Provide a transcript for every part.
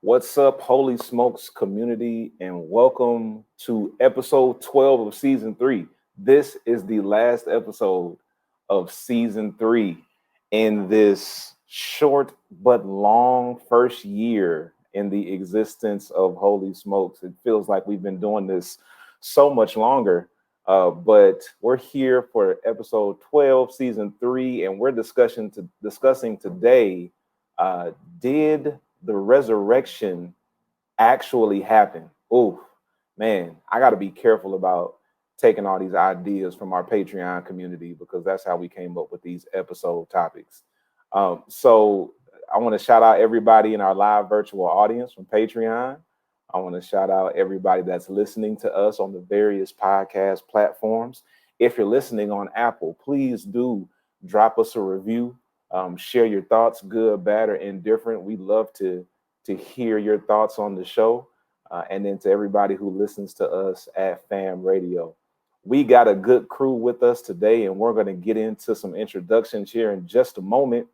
What's up, Holy Smokes community, and welcome to episode 12 of season 3. This is the last episode of season 3 in this short but long first year in the existence of Holy Smokes. It feels like we've been doing this so much longer, but we're here for episode 12, season 3, and we're discussing today, did the resurrection actually happen? Oh, man, I got to be careful about taking all these ideas from our Patreon community because that's how we came up with these episode topics. So I want to shout out everybody in our live virtual audience from Patreon. I want to shout out everybody that's listening to us on the various podcast platforms. If you're listening on Apple, please do drop us a review. Share your thoughts, good, bad, or indifferent. We'd love to hear your thoughts on the show. And then to everybody who listens to us at Fam Radio. We got a good crew with us today, and we're going to get into some introductions here in just a moment.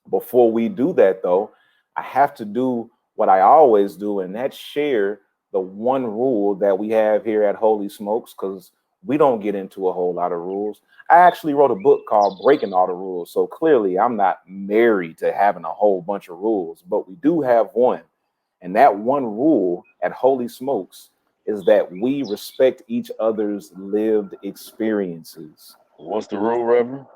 Before we do that, though, I have to do what I always do, and that's share the one rule that we have here at Holy Smokes, because we don't get into a whole lot of rules. I actually wrote a book called Breaking All the Rules. So clearly I'm not married to having a whole bunch of rules, but we do have one. And that one rule at Holy Smokes is that we respect each other's lived experiences. What's the rule, Reverend?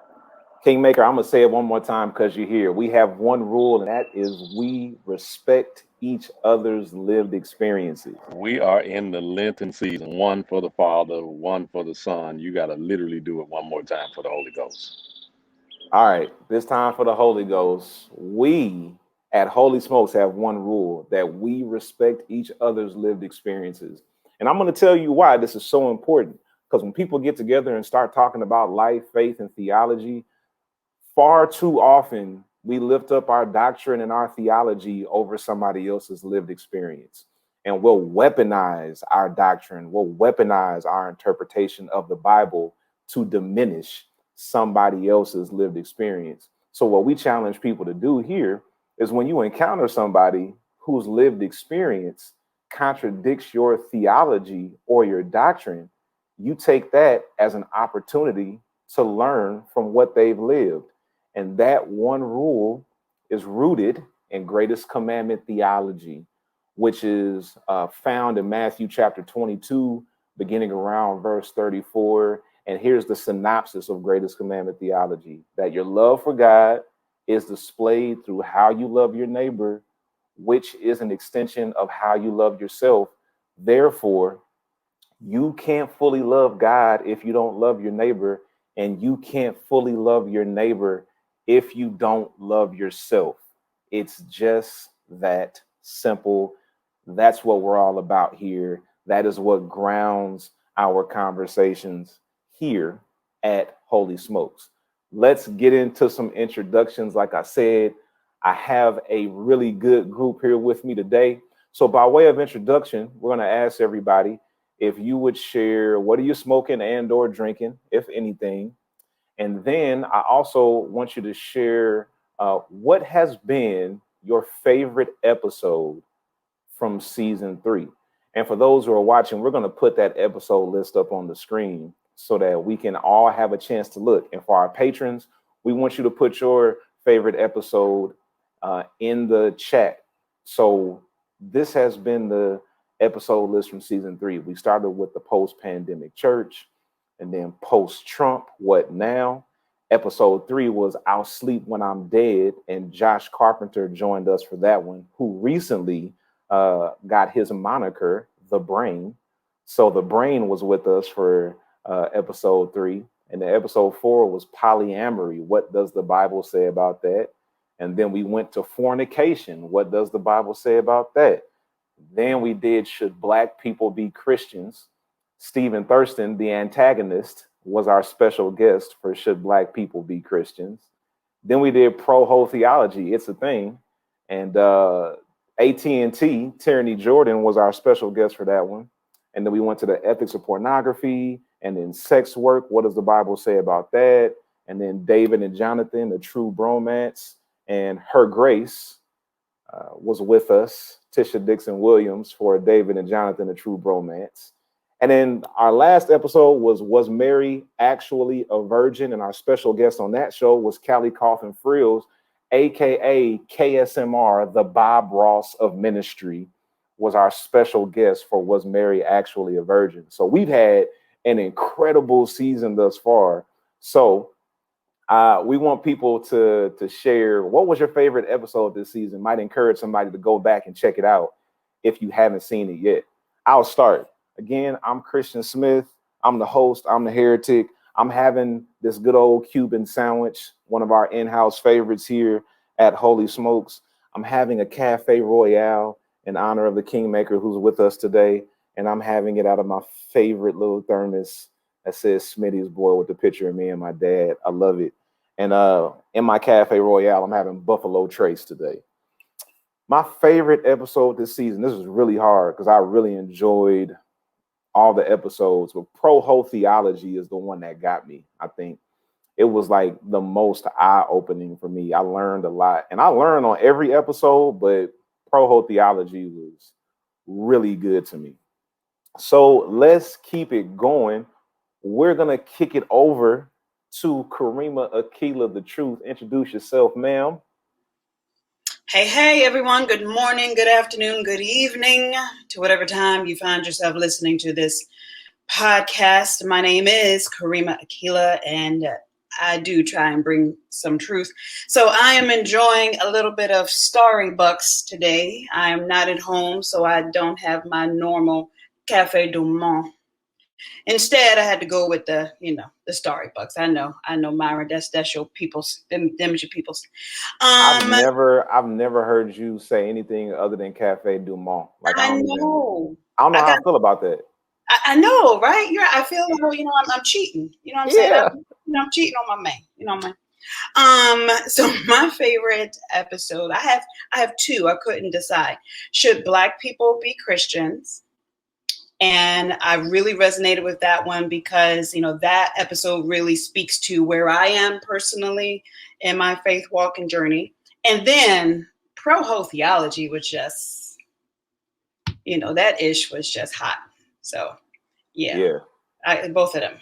Kingmaker, I'm going to say it one more time because you're here. We have one rule, and that is we respect each other's lived experiences. We are in the Lenten season, one for the Father, one for the Son. You got to literally do it one more time for the Holy Ghost. All right, this time for the Holy Ghost. We at Holy Smokes have one rule, that we respect each other's lived experiences. And I'm going to tell you why this is so important, because when people get together and start talking about life, faith, and theology, far too often we lift up our doctrine and our theology over somebody else's lived experience. And we'll weaponize our doctrine, we'll weaponize our interpretation of the Bible to diminish somebody else's lived experience. So what we challenge people to do here is when you encounter somebody whose lived experience contradicts your theology or your doctrine, you take that as an opportunity to learn from what they've lived. And that one rule is rooted in greatest commandment theology, which is found in Matthew chapter 22, beginning around verse 34. And here's the synopsis of greatest commandment theology: that your love for God is displayed through how you love your neighbor, which is an extension of how you love yourself. Therefore, you can't fully love God if you don't love your neighbor, and you can't fully love your neighbor if you don't love yourself. It's just that simple. That's what we're all about here. That is what grounds our conversations here at Holy Smokes. Let's get into some introductions. Like I said, I have a really good group here with me today. So by way of introduction, we're going to ask everybody if you would share what are you smoking and or drinking, if anything. And then I also want you to share what has been your favorite episode from season 3. And for those who are watching, we're going to put that episode list up on the screen so that we can all have a chance to look. And for our patrons, we want you to put your favorite episode in the chat. So this has been the episode list from season 3. We started with the post-pandemic church, and then post-Trump, what now? Episode 3 was I'll Sleep When I'm Dead, and Josh Carpenter joined us for that one, who recently got his moniker, The Brain. So The Brain was with us for episode 3. And then episode 4 was polyamory. What does the Bible say about that? And then we went to fornication. What does the Bible say about that? Then we did Should Black People Be Christians? Stephen Thurston, the antagonist, was our special guest for Should Black People Be Christians? Then we did Pro-Ho Theology, It's a Thing. And AT&T, Tyranny Jordan, was our special guest for that one. And then we went to the ethics of pornography, and then sex work. What does the Bible say about that? And then David and Jonathan, the true bromance, and Her Grace. was with us. Tisha Dixon Williams for David and Jonathan, a True Bromance. And then our last episode was Mary Actually a Virgin? And our special guest on that show was Callie Coffin Frills, aka KSMR, the Bob Ross of ministry, was our special guest for Was Mary Actually a Virgin? So we've had an incredible season thus far. So we want people to share what was your favorite episode this season. Might encourage somebody to go back and check it out if you haven't seen it yet. I'll start. Again, I'm Christian Smith. I'm the host. I'm the heretic. I'm having this good old Cuban sandwich, one of our in-house favorites here at Holy Smokes. I'm having a Cafe Royale in honor of the Kingmaker who's with us today. And I'm having it out of my favorite little thermos that says Smitty's Boy with the picture of me and my dad. I love it. And in my Cafe Royale, I'm having Buffalo Trace today. My favorite episode this season, this was really hard because I really enjoyed all the episodes, but Pro-Ho Theology is the one that got me. I think it was like the most eye-opening for me. I learned a lot, and I learned on every episode, but Pro-Ho Theology was really good to me. So let's keep it going. We're going to kick it over to Karima Akila, the Truth. Introduce yourself, ma'am. Hey, everyone. Good morning, good afternoon, good evening to whatever time you find yourself listening to this podcast. My name is Karima Akila, and I do try and bring some truth. So I am enjoying a little bit of Starbucks today. I am not at home, so I don't have my normal Cafe du Monde. Instead, I had to go with the Starbucks. I know, Myra. That's your people's. Them is your people's. I've never heard you say anything other than Cafe du Monde. Like I don't know how I feel about that. I know, right? I feel like I'm cheating. You know what I'm saying? I'm cheating on my man. You know what I mean? So my favorite episode, I have two. I couldn't decide. Should Black people be Christians? And I really resonated with that one because, that episode really speaks to where I am personally in my faith walk and journey. And then Pro-Ho Theology was just, that ish was just hot. So, yeah. Both of them.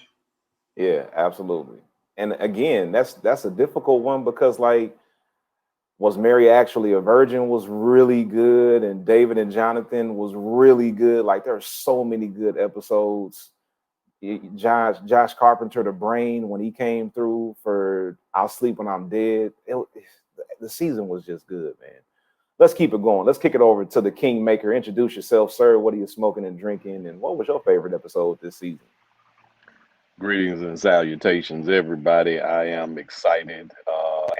Yeah, absolutely. And again, that's a difficult one because Was Mary Actually a Virgin was really good, and David and Jonathan was really good. Like there are so many good episodes. Josh Carpenter, the brain, when he came through for I'll Sleep When I'm Dead, the season was just good, man. Let's keep it going. Let's kick it over to the Kingmaker. Introduce yourself, sir. What are you smoking and drinking? And what was your favorite episode this season? Greetings and salutations, everybody. I am excited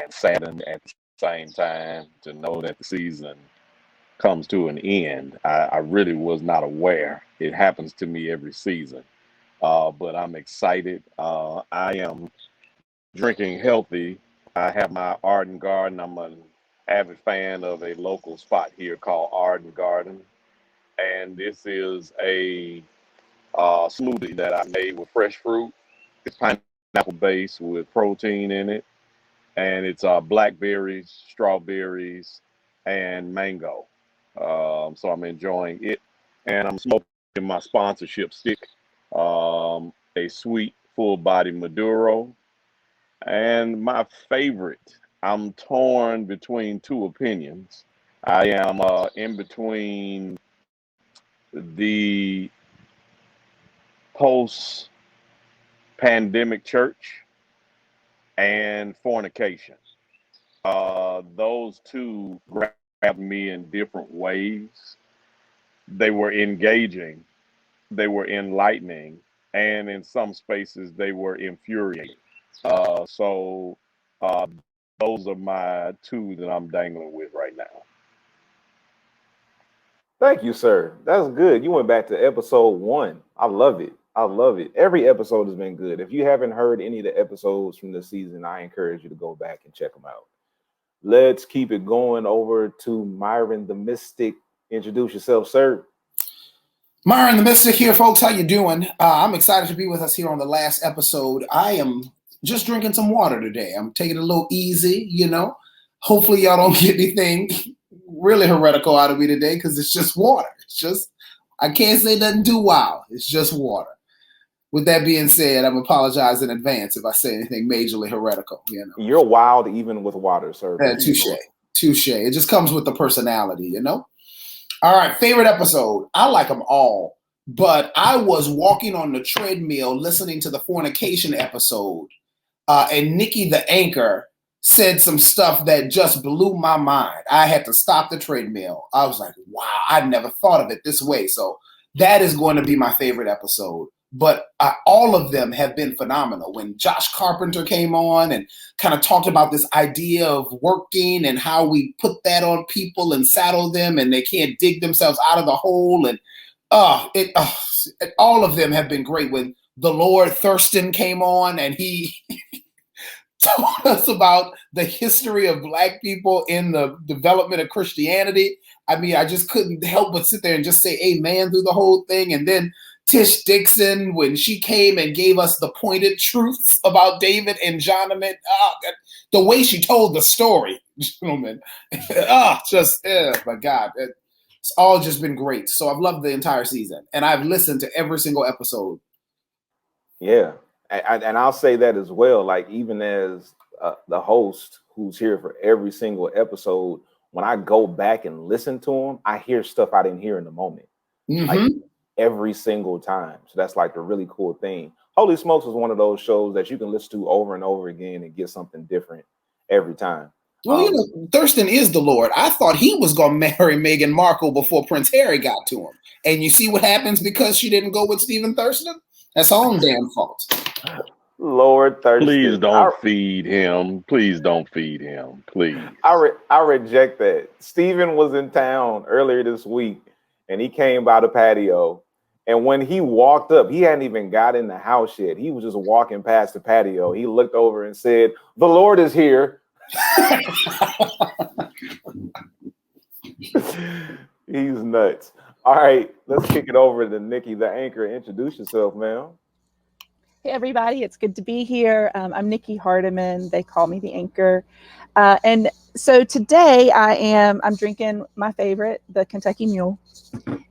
and saddened at the same time to know that the season comes to an end. I really was not aware. It happens to me every season. But I'm excited. I am drinking healthy. I have my Arden Garden. I'm an avid fan of a local spot here called Arden Garden. And this is a smoothie that I made with fresh fruit. It's pineapple based with protein in it. And it's blackberries, strawberries, and mango. So I'm enjoying it. And I'm smoking my sponsorship stick, a sweet full body Maduro. And my favorite, I'm torn between two opinions. I am in between the post-pandemic church and fornication. Those two grabbed me in different ways. They were engaging, they were enlightening, and in some spaces they were infuriating. So those are my two that I'm dangling with right now. Thank you, sir. That's good. You went back to episode 1. I love it. I love it. Every episode has been good. If you haven't heard any of the episodes from this season, I encourage you to go back and check them out. Let's keep it going over to Myron the Mystic. Introduce yourself, sir. Myron the Mystic here, folks. How you doing? I'm excited to be with us here on the last episode. I am just drinking some water today. I'm taking it a little easy, Hopefully y'all don't get anything really heretical out of me today because it's just water. It's just, I can't say nothing too wild. It's just water. With that being said, I'm apologize in advance if I say anything majorly heretical. You know, You're wild even with water, sir. yeah, touche. It just comes with the personality, you know. All right, favorite episode. I like them all, but I was walking on the treadmill listening to the fornication episode, and Nikki the anchor said some stuff that just blew my mind. I had to stop the treadmill. I was like, wow, I'd never thought of it this way. So that is going to be my favorite episode. But all of them have been phenomenal. When Josh Carpenter came on and kind of talked about this idea of working and how we put that on people and saddle them and they can't dig themselves out of the hole. And all of them have been great. When the Lord Thurston came on and he told us about the history of Black people in the development of Christianity. I mean, I just couldn't help but sit there and just say amen through the whole thing. And then Tish Dixon, when she came and gave us the pointed truths about David and Jonathan, the way she told the story, gentlemen, my God, it's all just been great. So I've loved the entire season, and I've listened to every single episode. Yeah, and I'll say that as well. Like, even as the host who's here for every single episode, when I go back and listen to them, I hear stuff I didn't hear in the moment. Mm-hmm. Like, every single time. So that's like the really cool thing. Holy Smokes is one of those shows that you can listen to over and over again and get something different every time. Well, you know, Thurston is the Lord. I thought he was going to marry Meghan Markle before Prince Harry got to him. And you see what happens because she didn't go with Stephen Thurston? That's her own damn fault. Lord Thurston. Please don't feed him. Please don't feed him. Please. I reject that. Stephen was in town earlier this week and he came by the patio. And when he walked up, he hadn't even got in the house yet. He was just walking past the patio. He looked over and said, "The Lord is here." He's nuts. All right, let's kick it over to Nikki, the anchor. Introduce yourself, ma'am. Hey, everybody. It's good to be here. I'm Nikki Hardiman. They call me the anchor. And so today I'm drinking my favorite, the Kentucky Mule.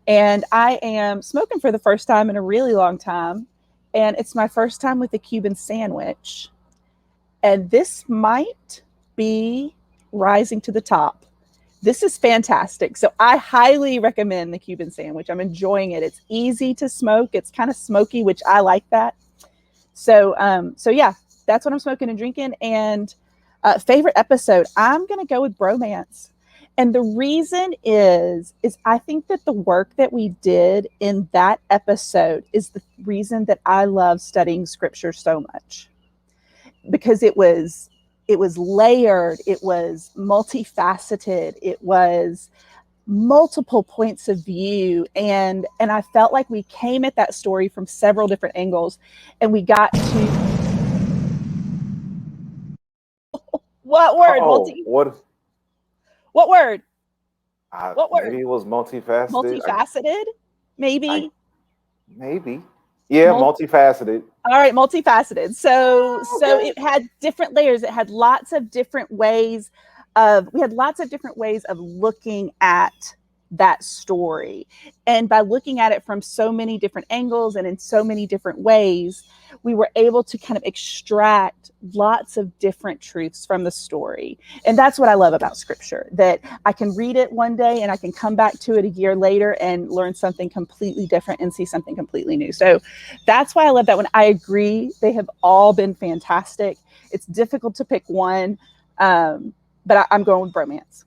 And I am smoking for the first time in a really long time. And it's my first time with a Cuban sandwich. And this might be rising to the top. This is fantastic. So I highly recommend the Cuban sandwich. I'm enjoying it. It's easy to smoke. It's kind of smoky, which I like that. So yeah, that's what I'm smoking and drinking. And favorite episode, I'm going to go with bromance. And the reason is I think that the work that we did in that episode is the reason that I love studying scripture so much, because it was layered, it was multifaceted, it was multiple points of view, and I felt like we came at that story from several different angles, and we got to what word? What word? What word? Maybe it was multifaceted. Multifaceted? Maybe. Maybe. Yeah, multifaceted. All right, multifaceted. So it had different layers. It had lots of different ways of looking at that story. And by looking at it from so many different angles and in so many different ways, we were able to kind of extract lots of different truths from the story. And that's what I love about scripture, that I can read it one day and I can come back to it a year later and learn something completely different and see something completely new. So that's why I love that one. I agree. They have all been fantastic. It's difficult to pick one, but I'm going with bromance.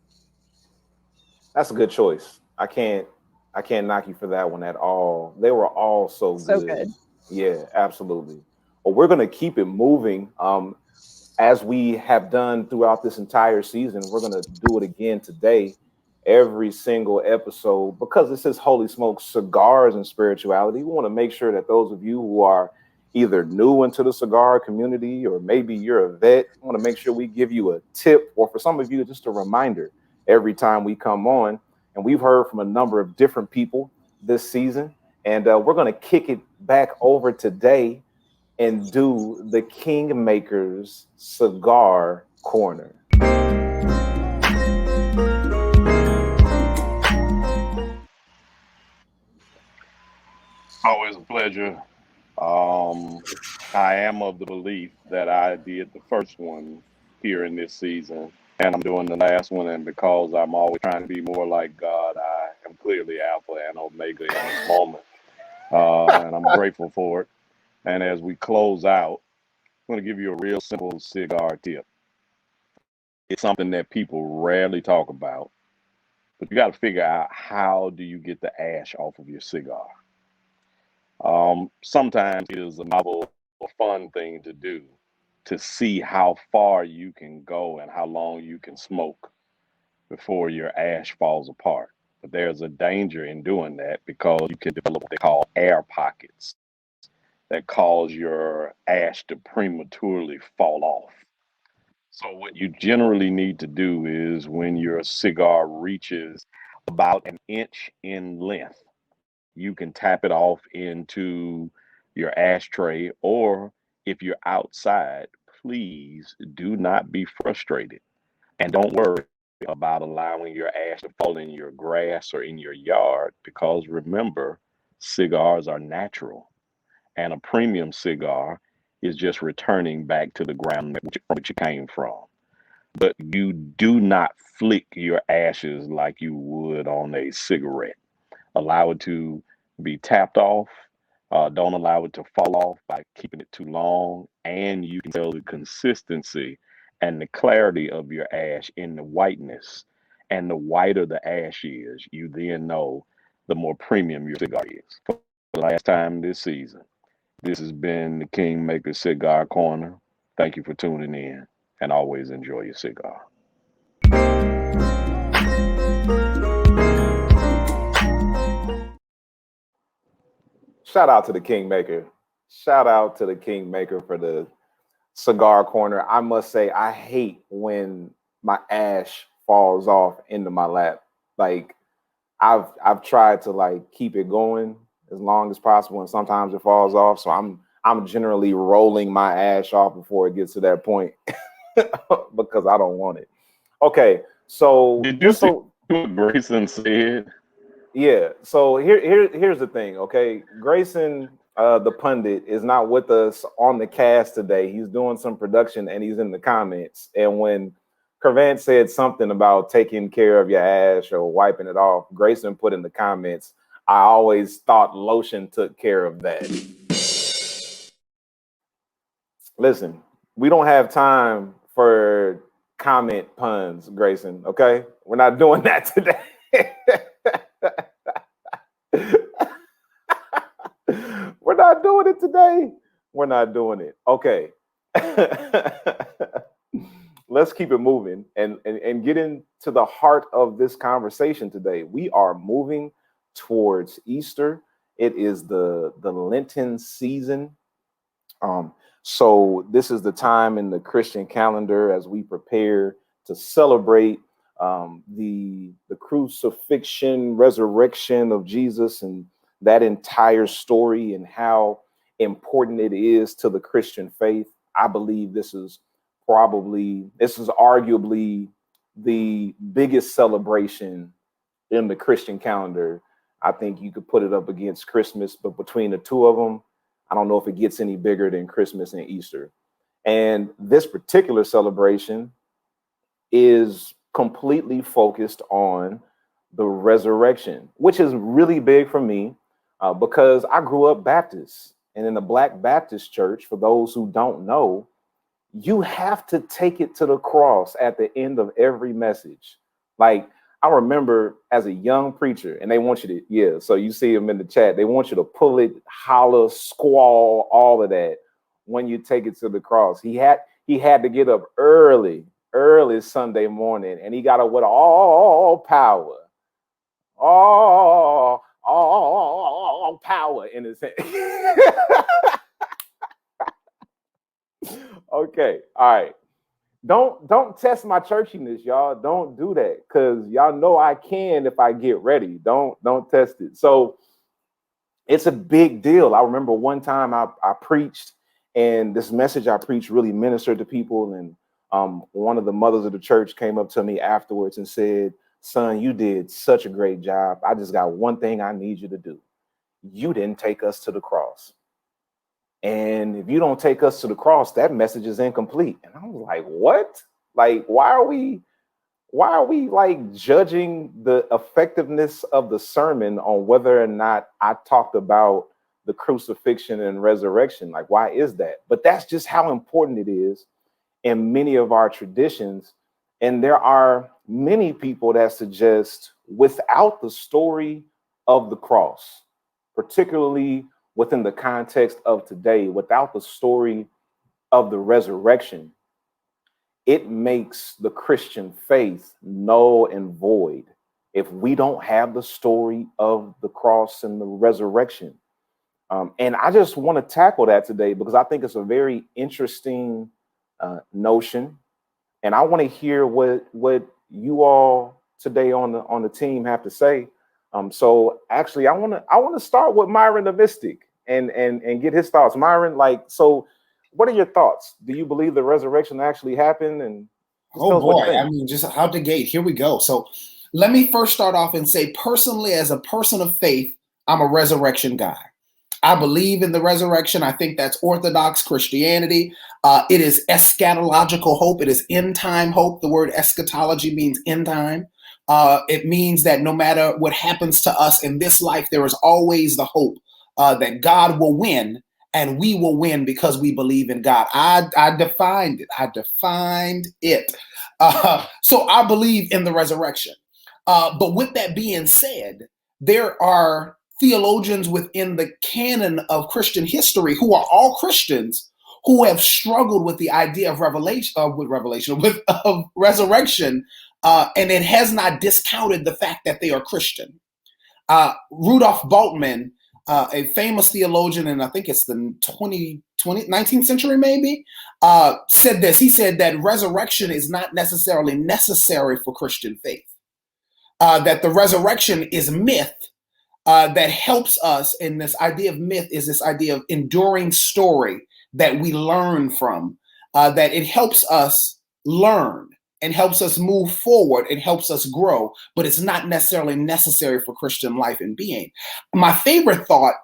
That's a good choice. I can't knock you for that one at all. They were all so good. Yeah, absolutely. Well, we're going to keep it moving. As we have done throughout this entire season, we're going to do it again today, every single episode, because this is Holy Smokes, Cigars and Spirituality. We want to make sure that those of you who are either new into the cigar community, or maybe you're a vet, we want to make sure we give you a tip, or for some of you, just a reminder every time we come on. And we've heard from a number of different people this season. And we're going to kick it back over today and do the Kingmaker's Cigar Corner. Always a pleasure. I am of the belief that I did the first one here in this season, and I'm doing the last one. And because I'm always trying to be more like God, I am clearly Alpha and Omega in this moment. And I'm grateful for it. And as we close out, I'm going to give you a real simple cigar tip. It's something that people rarely talk about, but you got to figure out how do you get the ash off of your cigar. Sometimes it is a novel or fun thing to do to see how far you can go and how long you can smoke before your ash falls apart. But there's a danger in doing that because you can develop what they call air pockets that cause your ash to prematurely fall off. So what you generally need to do is when your cigar reaches about an inch in length, you can tap it off into your ashtray, or if you're outside, please do not be frustrated and don't worry about allowing your ash to fall in your grass or in your yard, because remember, cigars are natural and a premium cigar is just returning back to the ground from which it came from. But you do not flick your ashes like you would on a cigarette. Allow it to be tapped off. Don't allow it to fall off by keeping it too long. And you can tell the consistency and the clarity of your ash in the whiteness. And the whiter the ash is, you then know the more premium your cigar is. For the last time this season, this has been the Kingmaker Cigar Corner. Thank you for tuning in, and always enjoy your cigar. Shout out to the Kingmaker. Shout out to the Kingmaker for the cigar corner. I must say, I hate when my ash falls off into my lap. Like I've tried to like keep it going as long as possible, and sometimes it falls off. So I'm generally rolling my ash off before it gets to that point because I don't want it. Okay, so Did you see what Grayson said? Yeah. So here's the thing. Okay, Grayson, the pundit, is not with us on the cast today. He's doing some production and he's in the comments. And when Kervant said something about taking care of your ash or wiping it off, Grayson put in the comments, "I always thought lotion took care of that." Listen, we don't have time for comment puns, Grayson. Okay, we're not doing that today. We're not doing it today. We're not doing it. Okay. Let's keep it moving and get into the heart of this conversation today. We are moving towards Easter. It is the Lenten season. So this is the time in the Christian calendar as we prepare to celebrate the crucifixion, resurrection of Jesus, and that entire story and how important it is to the Christian faith. I believe this is arguably the biggest celebration in the Christian calendar. I think you could put it up against Christmas, but between the two of them, I don't know if it gets any bigger than Christmas and Easter. And this particular celebration is completely focused on the resurrection, which is really big for me because I grew up Baptist. And in the Black Baptist church, for those who don't know, you have to take it to the cross at the end of every message. Like, I remember as a young preacher, and they want you to, so you see them in the chat, they want you to pull it, holler, squall, all of that when you take it to the cross. He had to get up early Sunday morning, and he got up with all power, all power in his hand. Okay, all right. Don't test my churchiness, y'all. Don't do that, because y'all know I can if I get ready. Don't test it. So it's a big deal. I remember one time I preached, and this message I preached really ministered to people. And one of the mothers of the church came up to me afterwards and said, "Son, you did such a great job. I just got one thing I need you to do. you didn't take us to the cross. And if you don't take us to the cross, that message is incomplete. And I was like, what? Like, why are we like judging the effectiveness of the sermon on whether or not I talked about the crucifixion and resurrection? Like, why is that? But that's just how important it is in many of our traditions. And there are many people that suggest without the story of the cross, particularly within the context of today, without the story of the resurrection, it makes the Christian faith null and void if we don't have the story of the cross and the resurrection. And I just want to tackle that today because I think it's a very interesting notion. And I want to hear what you all today on the team have to say. So actually, I want to start with Myron the Mystic and get his thoughts. Myron, like, so what are your thoughts? Do you believe the resurrection actually happened? And oh boy, I mean, just out the gate, here we go. So let me first start off and say, personally, as a person of faith, I'm a resurrection guy. I believe in the resurrection. I think that's Orthodox Christianity. It is eschatological hope. It is end time hope. The word eschatology means end time. It means that no matter what happens to us in this life, there is always the hope that God will win, and we will win because we believe in God. I defined it. So I believe in the resurrection. But with that being said, there are theologians within the canon of Christian history who are all Christians who have struggled with the idea of resurrection, and it has not discounted the fact that they are Christian. Rudolf Bultmann, a famous theologian, and I think it's the 19th century maybe, said this. He said that resurrection is not necessarily necessary for Christian faith, that the resurrection is myth, that helps us. And this idea of myth is this idea of enduring story that we learn from, that it helps us learn and helps us move forward. It helps us grow, but it's not necessarily necessary for Christian life and being. My favorite thought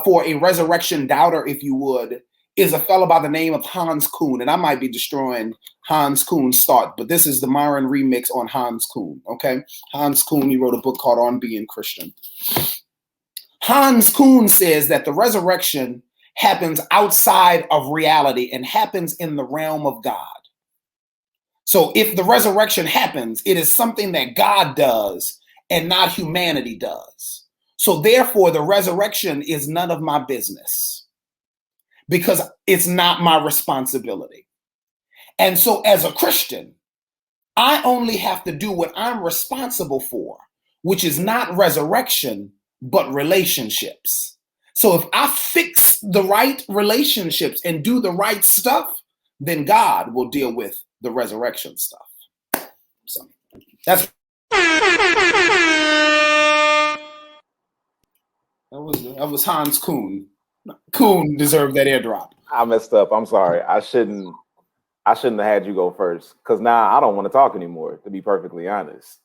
for a resurrection doubter, if you would, is a fellow by the name of Hans Kuhn. And I might be destroying Hans Kuhn's thought, but this is the Myron remix on Hans Kuhn, okay? Hans Kuhn, he wrote a book called On Being Christian. Hans Kuhn says that the resurrection happens outside of reality and happens in the realm of God. So if the resurrection happens, it is something that God does and not humanity does. So therefore, the resurrection is none of my business because it's not my responsibility. And so as a Christian, I only have to do what I'm responsible for, which is not resurrection, but relationships. So if I fix the right relationships and do the right stuff, then God will deal with the resurrection stuff. So that was Hans Kuhn. Kuhn deserved that airdrop. I messed up. I'm sorry. I shouldn't have had you go first because now I don't want to talk anymore, to be perfectly honest.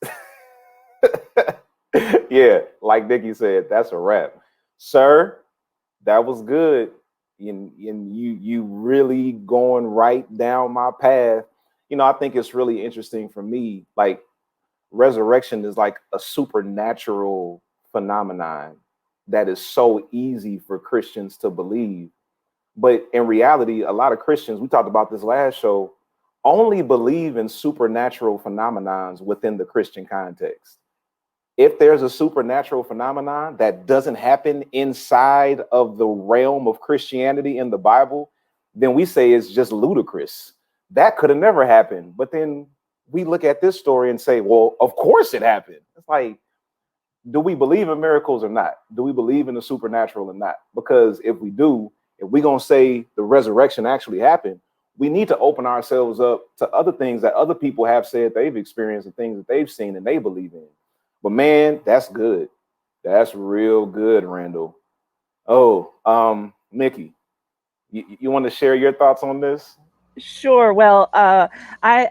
Yeah, like Nikki said, that's a wrap. Sir, that was good. And you really going right down my path. You know, I think it's really interesting for me, like resurrection is like a supernatural phenomenon that is so easy for Christians to believe. But in reality, a lot of Christians, we talked about this last show, only believe in supernatural phenomenons within the Christian context. If there's a supernatural phenomenon that doesn't happen inside of the realm of Christianity in the Bible, then we say it's just ludicrous. That could have never happened. But then we look at this story and say, well, of course it happened. It's like, do we believe in miracles or not? Do we believe in the supernatural or not? Because if we do, if we're going to say the resurrection actually happened, we need to open ourselves up to other things that other people have said they've experienced and things that they've seen and they believe in. But man, that's good. That's real good, Randall. Oh, Nikki, you want to share your thoughts on this? Sure. Well, I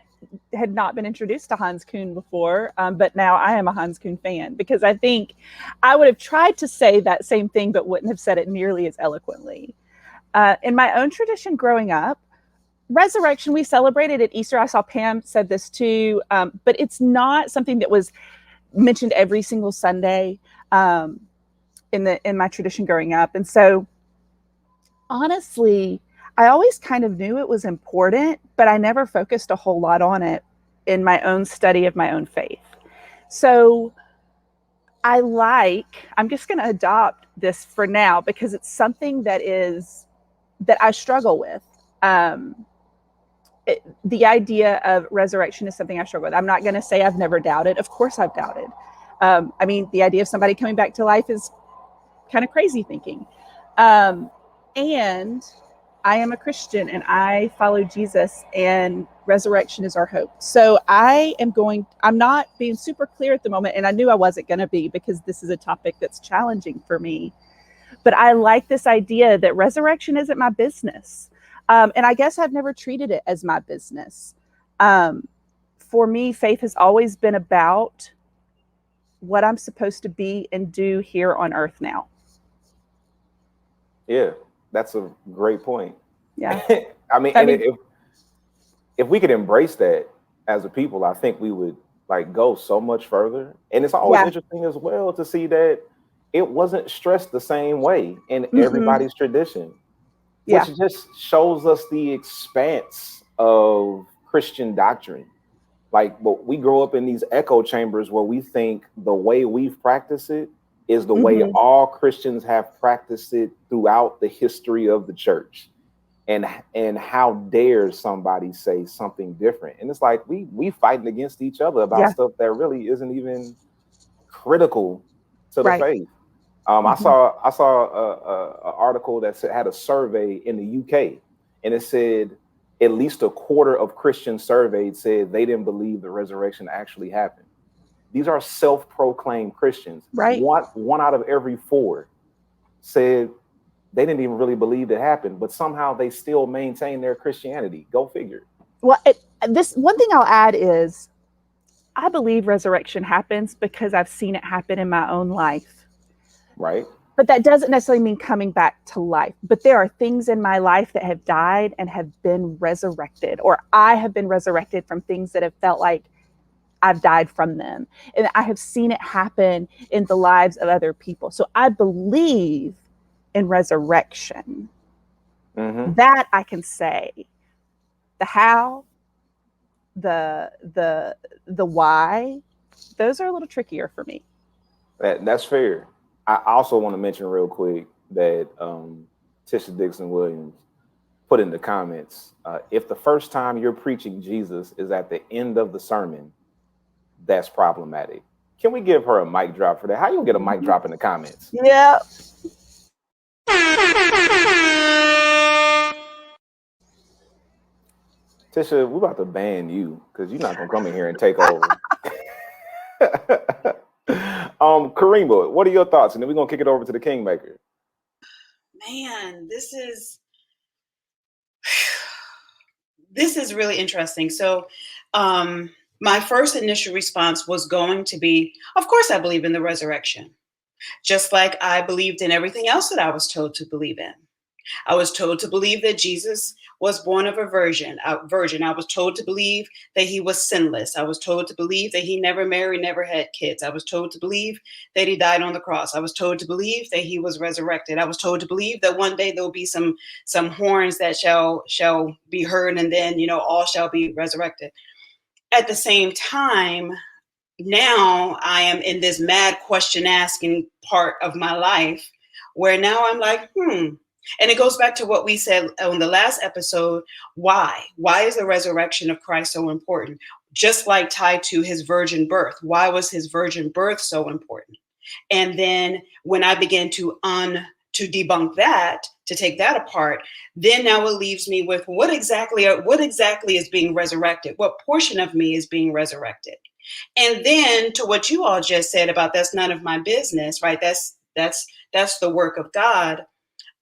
had not been introduced to Hans Kuhn before, but now I am a Hans Kuhn fan, because I think I would have tried to say that same thing, but wouldn't have said it nearly as eloquently. In my own tradition growing up, resurrection, we celebrated at Easter. I saw Pam said this too, but it's not something that was mentioned every single Sunday in my tradition growing up. And so honestly, I always kind of knew it was important, but I never focused a whole lot on it in my own study of my own faith. So I'm just going to adopt this for now, because it's something that I struggle with. The idea of resurrection is something I struggle with. I'm not going to say I've never doubted. Of course I've doubted. I mean, the idea of somebody coming back to life is kind of crazy thinking. And I am a Christian and I follow Jesus, and resurrection is our hope. So I'm not being super clear at the moment, and I knew I wasn't going to be, because this is a topic that's challenging for me. But I like this idea that resurrection isn't my business. And I guess I've never treated it as my business. For me, faith has always been about what I'm supposed to be and do here on earth now. Yeah, that's a great point. Yeah. I mean, if we could embrace that as a people, I think we would like go so much further. And it's always interesting as well to see that it wasn't stressed the same way in everybody's tradition, which just shows us the expanse of Christian doctrine. Like, but we grow up in these echo chambers where we think the way we've practiced it is the way all Christians have practiced it throughout the history of the church. And how dare somebody say something different? And it's like we fighting against each other about stuff that really isn't even critical to the faith. I saw a article that had a survey in the UK, and it said at least a quarter of Christians surveyed said they didn't believe the resurrection actually happened. These are self-proclaimed Christians. Right. One out of every 4 said they didn't even really believe it happened, but somehow they still maintain their Christianity. Go figure. Well, this one thing I'll add is I believe resurrection happens because I've seen it happen in my own life. Right. But that doesn't necessarily mean coming back to life. But there are things in my life that have died and have been resurrected, or I have been resurrected from things that have felt like I've died from them. And I have seen it happen in the lives of other people. So I believe in resurrection. That I can say. The how, the why, those are a little trickier for me. That's fair. I also want to mention real quick that Tisha Dixon Williams put in the comments, if the first time you're preaching Jesus is at the end of the sermon, that's problematic. Can we give her a mic drop for that? How you get a mic drop in the comments? Yeah. Tisha, we're about to ban you because you're not gonna come in here and take over. Karima, what are your thoughts? And then we're gonna kick it over to the Kingmaker. Man, this is really interesting. So my first initial response was going to be, of course I believe in the resurrection, just like I believed in everything else that I was told to believe in. I was told to believe that Jesus was born of a virgin. I was told to believe that he was sinless. I was told to believe that he never married, never had kids. I was told to believe that he died on the cross. I was told to believe that he was resurrected. I was told to believe that one day there'll be some horns that shall be heard, and then, all shall be resurrected. At the same time, now I am in this mad question asking part of my life where now I'm like, And it goes back to what we said on the last episode. Why? Why is the resurrection of Christ so important? Just like tied to his virgin birth. Why was his virgin birth so important? And then when I began to debunk that, to take that apart, then now it leaves me with what exactly is being resurrected? What portion of me is being resurrected? And then to what you all just said about that's none of my business, right? That's the work of God.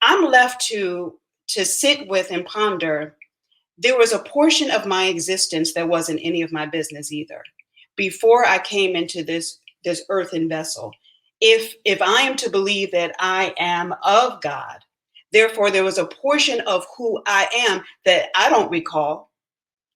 I'm left to sit with and ponder, there was a portion of my existence that wasn't any of my business either. Before I came into this earthen vessel, if I am to believe that I am of God, therefore there was a portion of who I am that I don't recall.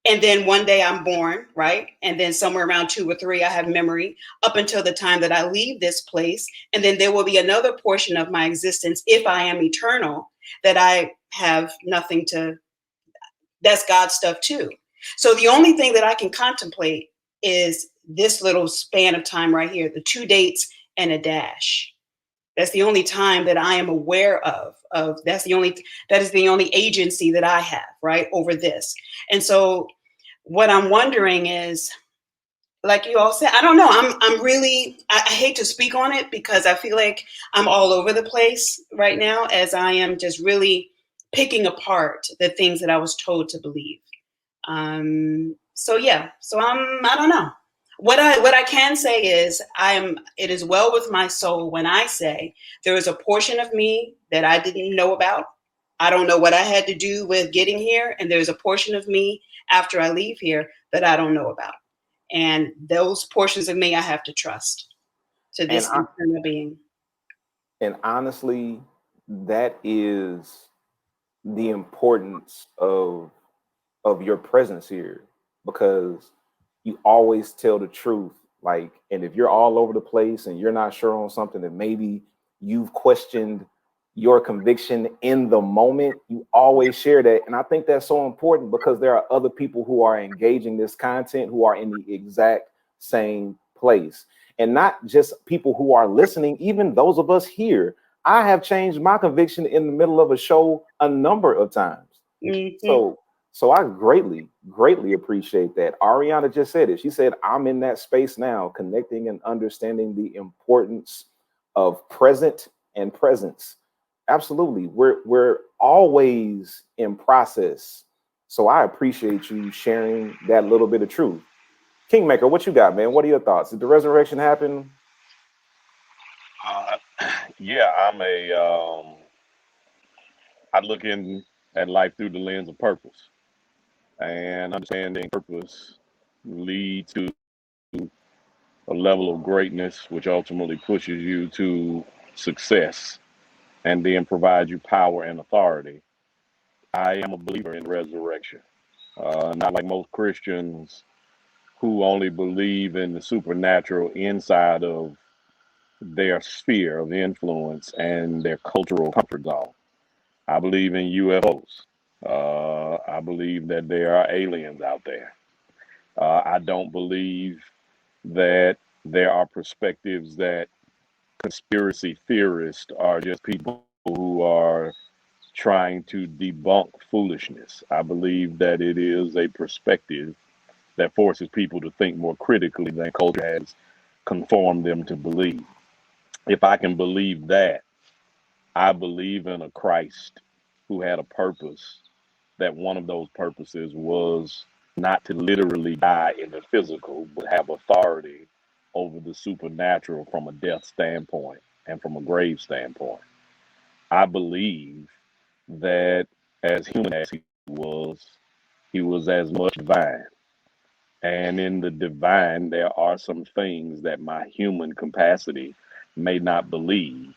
And then one day I'm born, right? And then somewhere around 2 or 3, I have memory up until the time that I leave this place. And then there will be another portion of my existence, if I am eternal, that I have nothing to, that's God's stuff too. So the only thing that I can contemplate is this little span of time right here, the 2 dates and a dash. That's the only time that I am aware of that is the only agency that I have, right, over this. And so what I'm wondering is, like you all said, I don't know. I'm really, I hate to speak on it because I feel like I'm all over the place right now as I am just really picking apart the things that I was told to believe. So I don't know. What I can say is it is well with my soul when I say there is a portion of me that I didn't know about. I don't know what I had to do with getting here. And there's a portion of me after I leave here that I don't know about. And those portions of me I have to trust to this internal being. And honestly, that is the importance of your presence here, because you always tell the truth. Like, and if you're all over the place and you're not sure on something that maybe you've questioned your conviction in the moment, you always share that. And I think that's so important because there are other people who are engaging this content who are in the exact same place. And not just people who are listening, even those of us here. I have changed my conviction in the middle of a show a number of times. Mm-hmm. So I greatly appreciate that. Ariana just said it. She said, I'm in that space now, connecting and understanding the importance of present and presence. Absolutely. We're always in process. So I appreciate you sharing that little bit of truth. Kingmaker, what you got, man? What are your thoughts? Did the resurrection happen? Yeah, I look at life through the lens of purpose, and understanding purpose leads to a level of greatness, which ultimately pushes you to success and then provides you power and authority. I am a believer in resurrection. Not like most Christians who only believe in the supernatural inside of their sphere of influence and their cultural comfort zone. I believe in UFOs. I believe that there are aliens out there. I don't believe that there are perspectives that conspiracy theorists are just people who are trying to debunk foolishness. I believe that it is a perspective that forces people to think more critically than culture has conformed them to believe. If I can believe that, I believe in a Christ who had a purpose, that one of those purposes was not to literally die in the physical, but have authority over the supernatural from a death standpoint and from a grave standpoint. I believe that as human as he was as much divine. And in the divine, there are some things that my human capacity may not believe,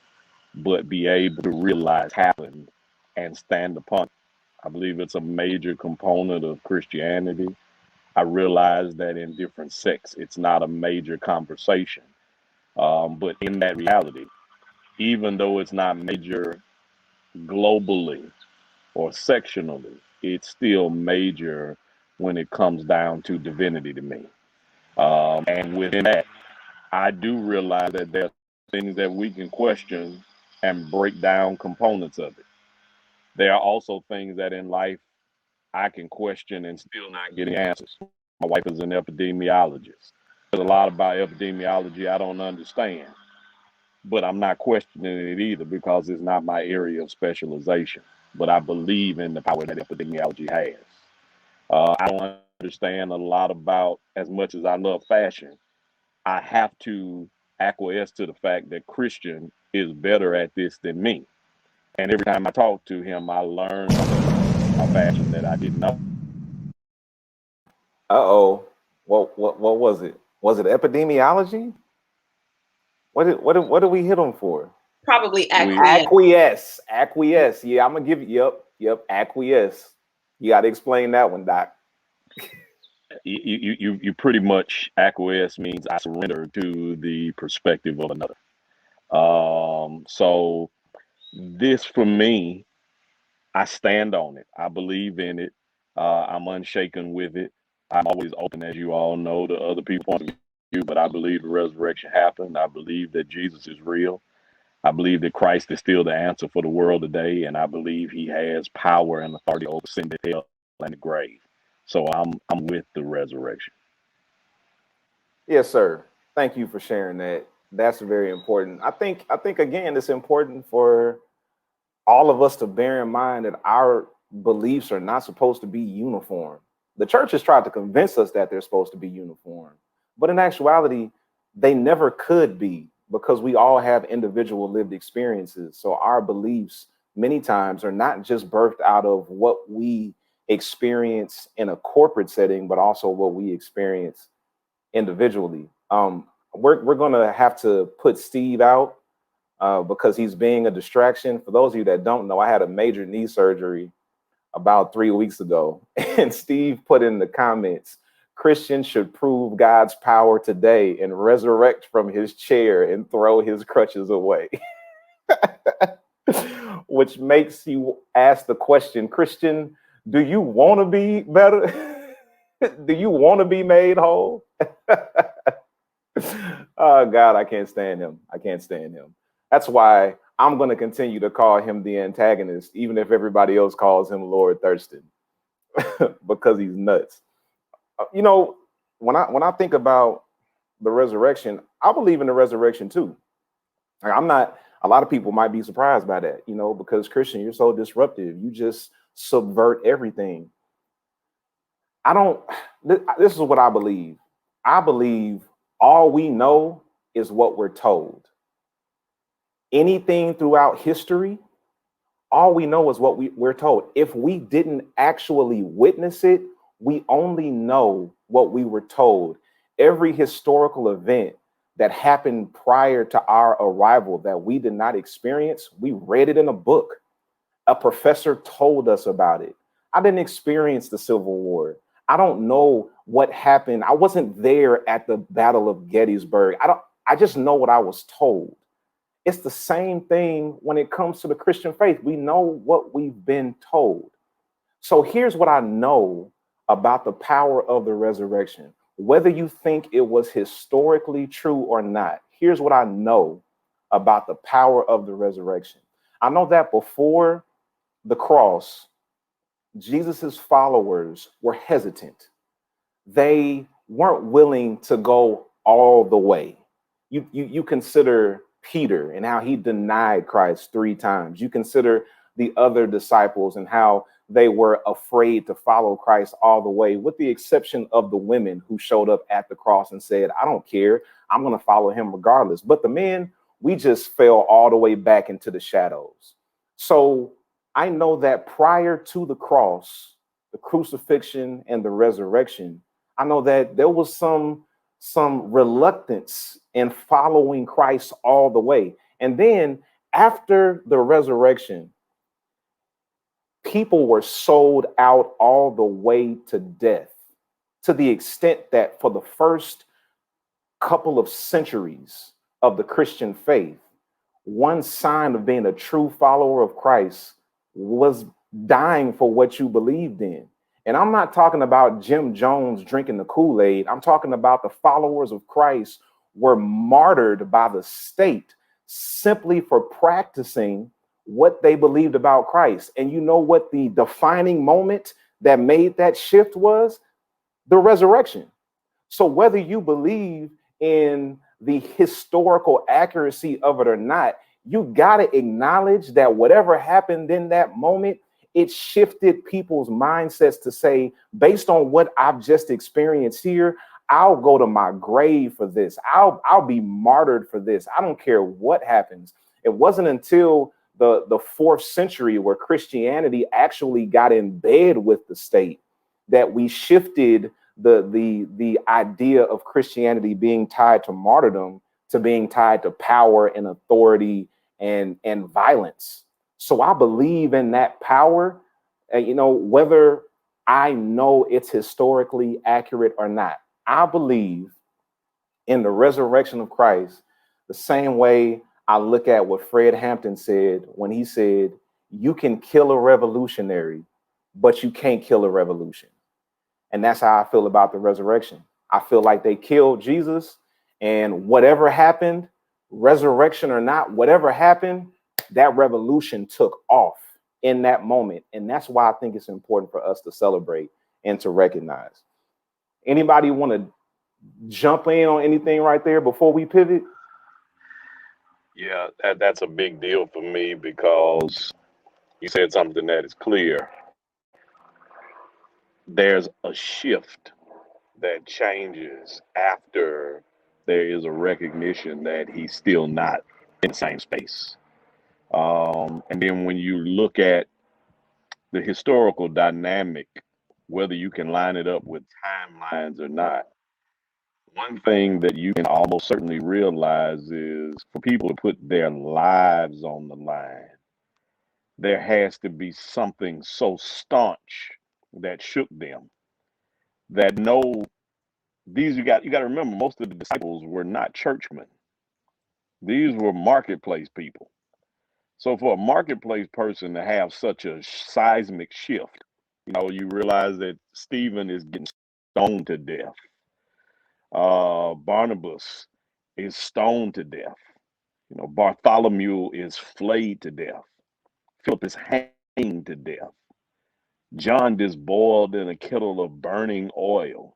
but be able to realize happened and stand upon it. I believe it's a major component of Christianity. I realize that in different sects, it's not a major conversation. But in that reality, even though it's not major globally or sectionally, it's still major when it comes down to divinity to me. And within that, I do realize that there are things that we can question and break down components of it. There are also things that in life I can question and still not getting answers. My wife is an epidemiologist. There's a lot about epidemiology I don't understand, but I'm not questioning it either because it's not my area of specialization. But I believe in the power that epidemiology has. I don't understand a lot about, as much as I love fashion, I have to acquiesce to the fact that Christian is better at this than me. And every time I talk to him, I learn about fashion that I didn't know. Uh-oh. What was it? Was it epidemiology? What did we hit him for? Probably Acquiesce. Yeah, I'm gonna give you. Yep. Acquiesce. You got to explain that one, Doc. You pretty much acquiesce means I surrender to the perspective of another. So this for me, I stand on it. I believe in it. I'm unshaken with it. I'm always open, as you all know, to other people's point of view, but I believe the resurrection happened. I believe that Jesus is real. I believe that Christ is still the answer for the world today, and I believe he has power and authority over sin, hell, and the grave. So I'm with the resurrection. Yes, sir. Thank you for sharing that. That's very important. I think again, it's important for all of us to bear in mind that our beliefs are not supposed to be uniform. The church has tried to convince us that they're supposed to be uniform, but in actuality, they never could be, because we all have individual lived experiences. So our beliefs many times are not just birthed out of what we experience in a corporate setting, but also what we experience individually. We're gonna have to put Steve out because he's being a distraction. For those of you that don't know, I had a major knee surgery about 3 weeks ago, and Steve put in the comments, Christians should prove God's power today and resurrect from his chair and throw his crutches away. Which makes you ask the question, Christian, do you want to be better? Do you want to be made whole? Oh God, I can't stand him. That's why I'm going to continue to call him the antagonist, even if everybody else calls him Lord Thurston, because he's nuts. You know, when I think about the resurrection, I believe in the resurrection too. Like, a lot of people might be surprised by that, you know, because Christian, you're so disruptive. You just subvert everything. This is what I believe. I believe all we know is what we're told. Anything throughout history, all we know is what we're told. If we didn't actually witness it, we only know what we were told. Every historical event that happened prior to our arrival that we did not experience, we read it in a book. A professor told us about it. I didn't experience the Civil War. I don't know what happened. I wasn't there at the Battle of Gettysburg. I just know what I was told. It's the same thing when it comes to the Christian faith. We know what we've been told. So here's what I know about the power of the resurrection. Whether you think it was historically true or not, here's what I know about the power of the resurrection. I know that before the cross, Jesus's followers were hesitant. They weren't willing to go all the way. You consider Peter and how he denied Christ 3 times. You consider the other disciples and how they were afraid to follow Christ all the way, with the exception of the women who showed up at the cross and said, I don't care, I'm going to follow him regardless. But the men, we just fell all the way back into the shadows. So I know that prior to the cross, the crucifixion and the resurrection, I know that there was some reluctance in following Christ all the way. And then after the resurrection, people were sold out all the way to death, to the extent that for the first couple of centuries of the Christian faith, one sign of being a true follower of Christ was dying for what you believed in. And I'm not talking about Jim Jones drinking the Kool-Aid. I'm talking about the followers of Christ were martyred by the state simply for practicing what they believed about Christ. And you know what the defining moment that made that shift was? The resurrection. So whether you believe in the historical accuracy of it or not, you got to acknowledge that whatever happened in that moment, it shifted people's mindsets to say, based on what I've just experienced here, I'll go to my grave for this. I'll be martyred for this. I don't care what happens. It wasn't until the 4th century where Christianity actually got in bed with the state that we shifted the idea of Christianity being tied to martyrdom to being tied to power and authority and violence. So I believe in that power, whether I know it's historically accurate or not. I believe in the resurrection of Christ the same way I look at what Fred Hampton said when he said, you can kill a revolutionary, but you can't kill a revolution. And that's how I feel about the resurrection. I feel like they killed Jesus, and whatever happened, resurrection or not, whatever happened, that revolution took off in that moment. And that's why I think it's important for us to celebrate and to recognize. Anybody want to jump in on anything right there before we pivot? Yeah, that's a big deal for me because you said something that is clear. There's a shift that changes after there is a recognition that he's still not in the same space. And then when you look at the historical dynamic, whether you can line it up with timelines or not, one thing that you can almost certainly realize is for people to put their lives on the line, there has to be something so staunch that shook them that you got to remember, most of the disciples were not churchmen. These were marketplace people. So for a marketplace person to have such a seismic shift, you realize that Stephen is getting stoned to death. Barnabas is stoned to death. Bartholomew is flayed to death. Philip is hanged to death. John is boiled in a kettle of burning oil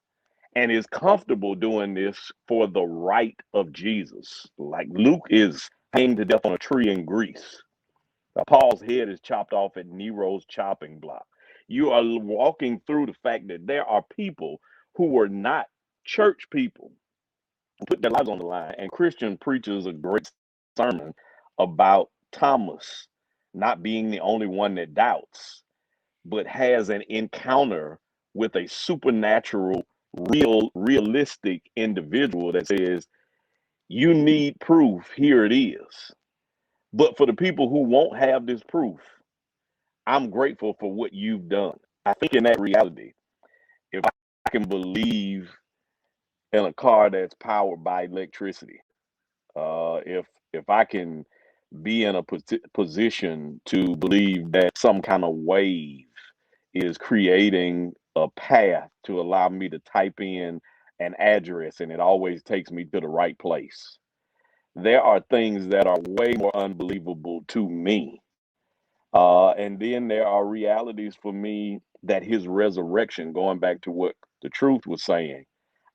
and is comfortable doing this for the right of Jesus. Like Luke is hanged to death on a tree in Greece. Paul's head is chopped off at Nero's chopping block. You are walking through the fact that there are people who were not church people who put their lives on the line. And Christian preaches a great sermon about Thomas not being the only one that doubts, but has an encounter with a supernatural, realistic individual that says, you need proof, here it is. But for the people who won't have this proof, I'm grateful for what you've done. I think in that reality, if I can believe in a car that's powered by electricity, if I can be in a position to believe that some kind of wave is creating a path to allow me to type in an address and it always takes me to the right place. There are things that are way more unbelievable to me. And then there are realities for me that his resurrection, going back to what the truth was saying,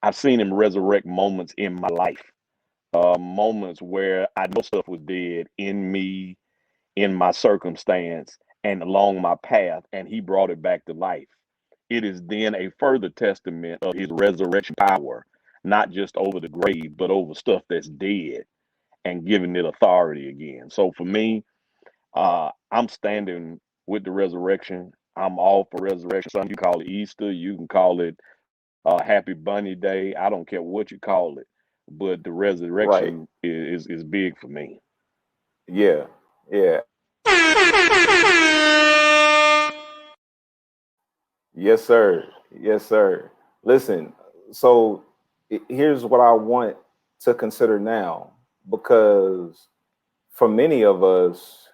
I've seen him resurrect moments in my life, moments where I know stuff was dead in me, in my circumstance, and along my path, and he brought it back to life. It is then a further testament of his resurrection power, not just over the grave, but over stuff that's dead and giving it authority again. So for me, I'm standing with the resurrection. I'm all for resurrection. Some you call it Easter, you can call it Happy Bunny Day. I don't care what you call it, but the resurrection is big for me. Yeah. Yes, sir. Yes, sir. Listen, so here's what I want to consider now, because for many of us,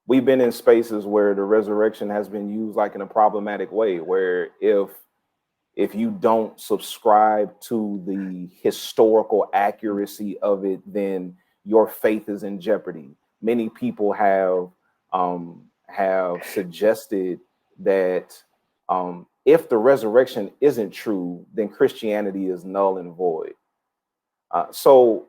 we've been in spaces where the resurrection has been used like in a problematic way, where if you don't subscribe to the historical accuracy of it, then your faith is in jeopardy. Many people have suggested that if the resurrection isn't true, then Christianity is null and void. So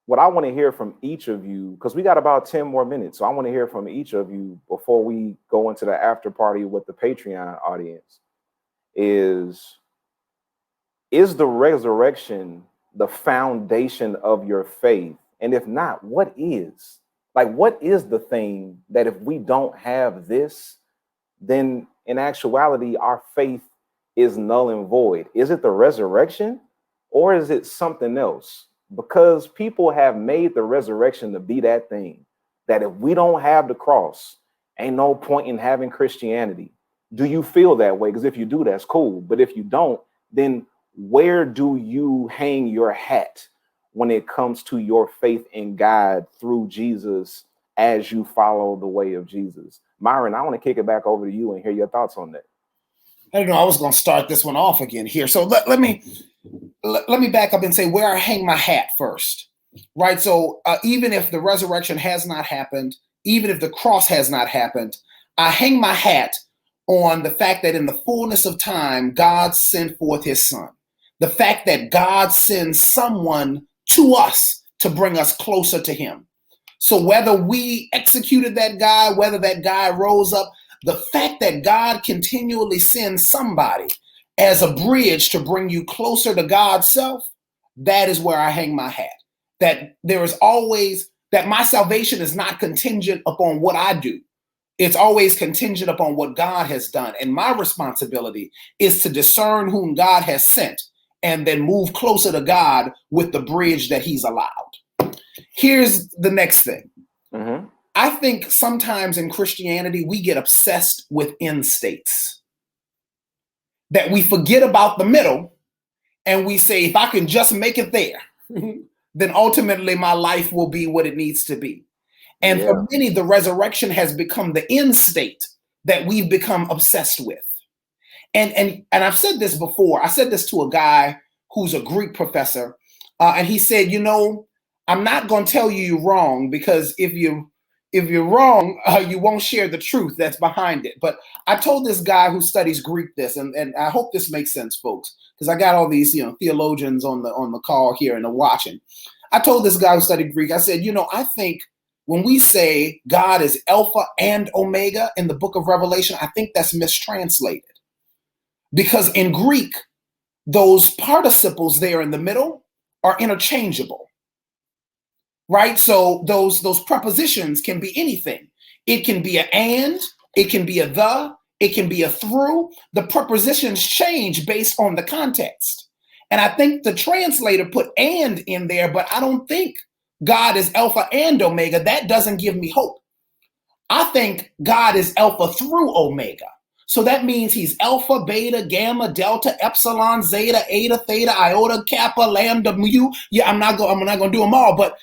what I want to hear from each of you, because we got about 10 more minutes, so I want to hear from each of you before we go into the after party with the Patreon audience, is the resurrection the foundation of your faith? And if not, what is? Like, what is the thing that if we don't have this, then in actuality, our faith is null and void? Is it the resurrection or is it something else? Because people have made the resurrection to be that thing, that if we don't have the cross, ain't no point in having Christianity. Do you feel that way? Because if you do, that's cool. But if you don't, then where do you hang your hat when it comes to your faith in God through Jesus as you follow the way of Jesus? Myron, I want to kick it back over to you and hear your thoughts on that. I don't know. I was going to start this one off again here. So let me back up and say where I hang my hat first, right? So even if the resurrection has not happened, even if the cross has not happened, I hang my hat on the fact that in the fullness of time, God sent forth his son. The fact that God sends someone to us to bring us closer to him. So whether we executed that guy, whether that guy rose up, the fact that God continually sends somebody as a bridge to bring you closer to God's self, that is where I hang my hat. That there is always, that my salvation is not contingent upon what I do. It's always contingent upon what God has done. And my responsibility is to discern whom God has sent and then move closer to God with the bridge that he's allowed. Here's the next thing. Mm-hmm. I think sometimes in Christianity, we get obsessed with end states. That we forget about the middle and we say, if I can just make it there, then ultimately my life will be what it needs to be. And for many, the resurrection has become the end state that we've become obsessed with. And I've said this before. I said this to a guy who's a Greek professor, and he said, you know, I'm not going to tell you you're wrong, because if you're wrong, you won't share the truth that's behind it. But I told this guy who studies Greek this, and I hope this makes sense, folks, because I got all these, theologians on the call here and they're watching. I told this guy who studied Greek, I said, I think when we say God is Alpha and Omega in the book of Revelation, I think that's mistranslated. Because in Greek, those participles there in the middle are interchangeable. Right? So those prepositions can be anything. It can be an and, it can be a the, it can be a through. The prepositions change based on the context. And I think the translator put and in there, but I don't think God is Alpha and Omega. That doesn't give me hope. I think God is Alpha through Omega. So that means he's Alpha, Beta, Gamma, Delta, Epsilon, Zeta, Eta, Theta, Iota, Kappa, Lambda, Mu. Yeah, I'm not going to do them all, but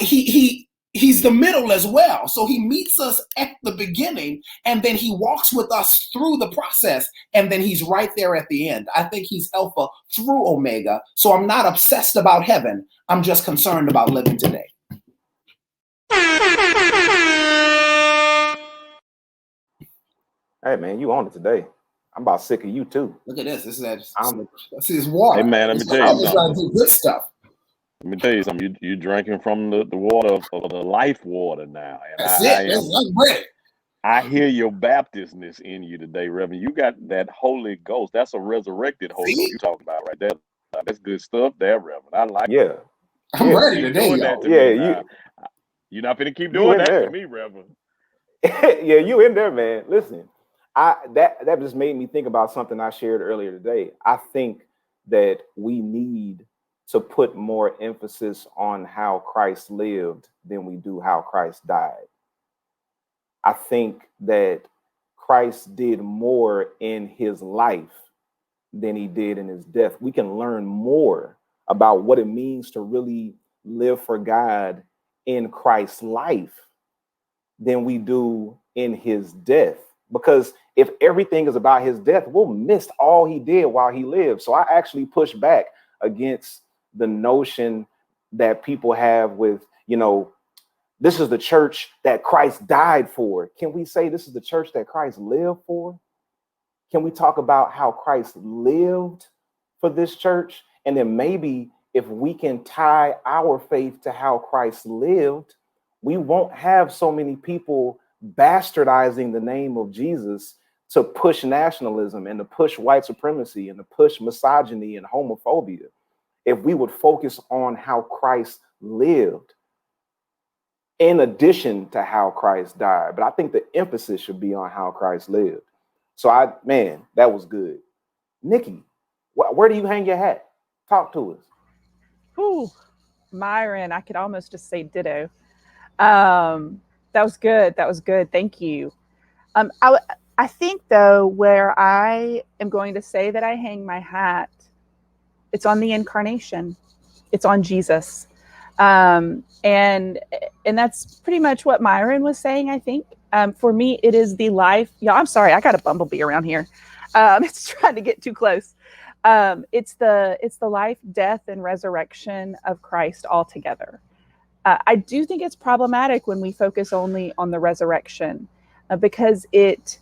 he's the middle as well. So he meets us at the beginning, and then he walks with us through the process, and then he's right there at the end. I think he's Alpha through Omega. So I'm not obsessed about heaven. I'm just concerned about living today. Hey man, you on it today. I'm about sick of you too. Look at this. This is water. Hey man, let me tell you I'm just trying something. to do good stuff. Let me tell you something. You drinking from the water of the life water now. And That's it. I'm ready. I hear your Baptistness in you today, Reverend. You got that Holy Ghost. That's a resurrected Holy Ghost you're talking about right there. That's good stuff there, Reverend. I like it. I'm ready Keep today, doing y'all. that to me now. You're not finna keep doing that to me, Reverend. Yeah, you in there, man. Listen, that just made me think about something I shared earlier today. I think that we need to put more emphasis on how Christ lived than we do how Christ died. I think that Christ did more in his life than he did in his death. We can learn more about what it means to really live for God in Christ's life than we do in his death. Because if everything is about his death, we'll miss all he did while he lived. So I actually push back against the notion that people have with, this is the church that Christ died for. Can we say this is the church that Christ lived for? Can we talk about how Christ lived for this church? And then maybe if we can tie our faith to how Christ lived, we won't have so many people bastardizing the name of Jesus to push nationalism and to push white supremacy and to push misogyny and homophobia. If we would focus on how Christ lived in addition to how Christ died. But I think the emphasis should be on how Christ lived. So that was good. Nikki, where do you hang your hat? Talk to us. Ooh, Myron, I could almost just say ditto. That was good. That was good. Thank you. I think, though, where I am going to say that I hang my hat, it's on the incarnation. It's on Jesus. And that's pretty much what Myron was saying, I think. For me, it is the life. Yeah, I'm sorry. I got a bumblebee around here. It's trying to get too close. It's the life, death, and resurrection of Christ altogether. I do think it's problematic when we focus only on the resurrection, because it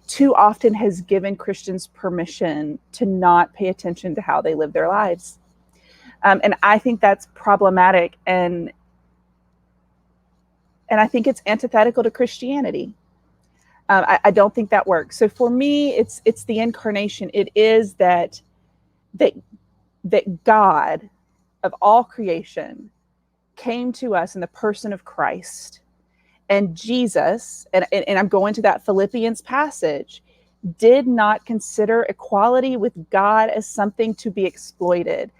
too often has given Christians permission to not pay attention to how they live their lives. And I think that's problematic, and I think it's antithetical to Christianity. I don't think that works. So for me, it's the incarnation. It is that God of all creation came to us in the person of Christ. And Jesus, and I'm going to that Philippians passage, did not consider equality with God as something to be exploited,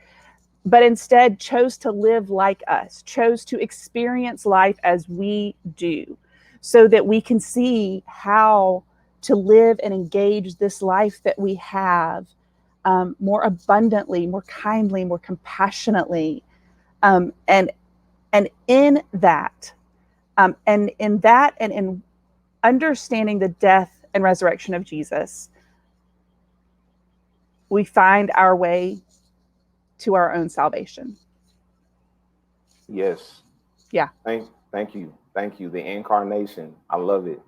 but instead chose to live like us, chose to experience life as we do, so that we can see how to live and engage this life that we have more abundantly, more kindly, more compassionately. And in that, and in understanding the death and resurrection of Jesus, we find our way to our own salvation. Yes. Yeah. Thank you. The incarnation. I love it.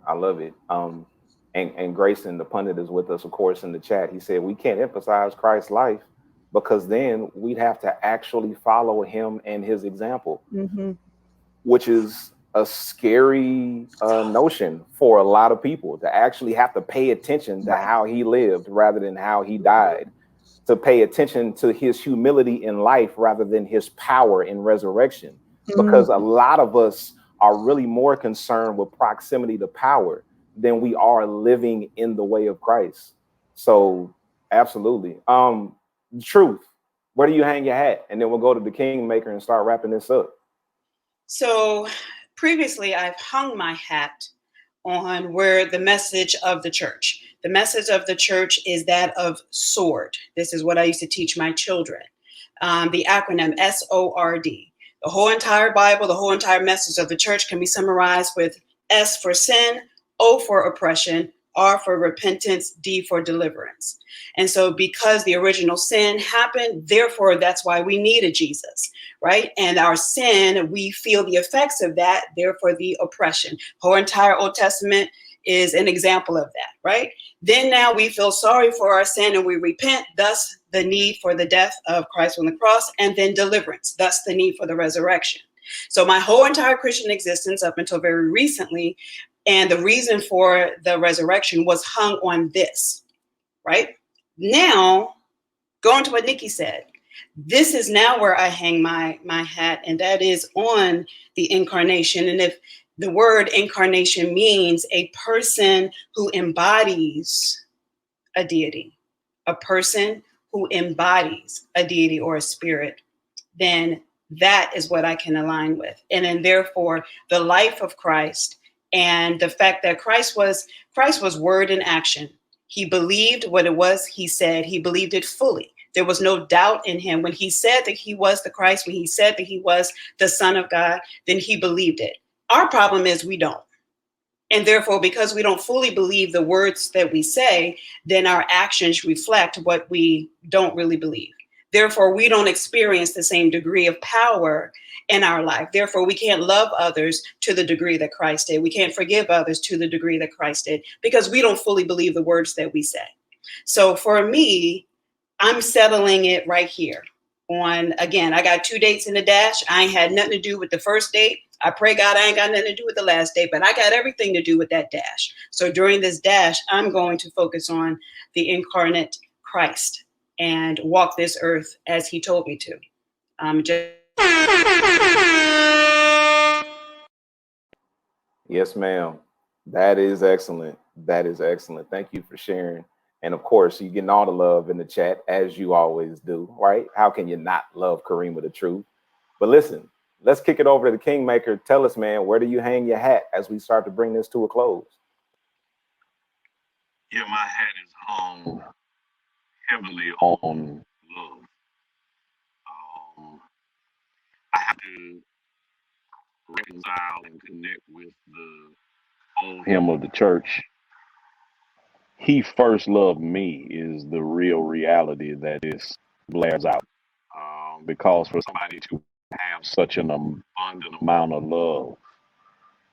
And Grayson, the pundit, is with us, of course, in the chat. He said we can't emphasize Christ's life because then we'd have to actually follow him and his example, which is a scary notion for a lot of people, to actually have to pay attention to how he lived rather than how he died, to pay attention to his humility in life rather than his power in resurrection. Because a lot of us are really more concerned with proximity to power than we are living in the way of Christ. So absolutely. Truth, where do you hang your hat? And then we'll go to the Kingmaker and start wrapping this up. So previously, I've hung my hat on where the message of the church. The message of the church is that of SWORD. This is what I used to teach my children. The acronym SORD. The whole entire Bible, the whole entire message of the church can be summarized with S for sin, O for oppression, R for repentance, D for deliverance. And so because the original sin happened, therefore, that's why we needed Jesus, right? And our sin, we feel the effects of that, therefore the oppression. Whole entire Old Testament is an example of that, right? Then now we feel sorry for our sin and we repent, thus the need for the death of Christ on the cross, and then deliverance, thus the need for the resurrection. So my whole entire Christian existence up until very recently, and the reason for the resurrection was hung on this, right? Now, going to what Nikki said, this is now where I hang my hat, and that is on the incarnation. And if the word incarnation means a person who embodies a deity, a person who embodies a deity or a spirit, then that is what I can align with. And then therefore, the life of Christ and the fact that Christ was word in action. He believed what it was he said. He believed it fully. There was no doubt in him. When he said that he was the Christ, when he said that he was the Son of God, then he believed it. Our problem is we don't. And therefore, because we don't fully believe the words that we say, then our actions reflect what we don't really believe. Therefore, we don't experience the same degree of power in our life. Therefore, we can't love others to the degree that Christ did. We can't forgive others to the degree that Christ did, because we don't fully believe the words that we say. So for me, I'm settling it right here on, again, I got 2 dates in the dash. I ain't had nothing to do with the first date. I pray God I ain't got nothing to do with the last date, but I got everything to do with that dash. So during this dash, I'm going to focus on the incarnate Christ and walk this earth as he told me to. Yes, ma'am. That is excellent. Thank you for sharing. And of course, you're getting all the love in the chat, as you always do, right? How can you not love Kareem with the truth? But listen, let's kick it over to the Kingmaker. Tell us, man, where do you hang your hat as we start to bring this to a close? Yeah, my hat is hung heavily on love. I have to reconcile and connect with the old hymn of the church. He first loved me is the real reality that this blares out. Because for somebody to have such an abundant amount of love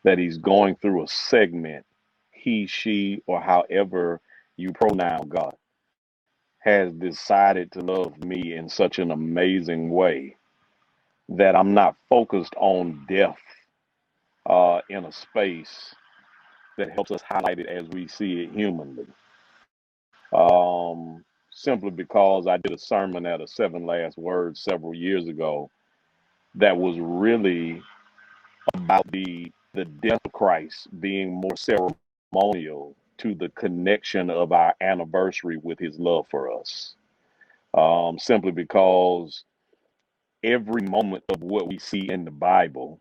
that he's going through a segment, he, she, or however you pronoun God, has decided to love me in such an amazing way that I'm not focused on death in a space that helps us highlight it as we see it humanly. Simply because I did a sermon at a Seven Last Words several years ago that was really about the death of Christ being more ceremonial to the connection of our anniversary with his love for us. Simply because every moment of what we see in the Bible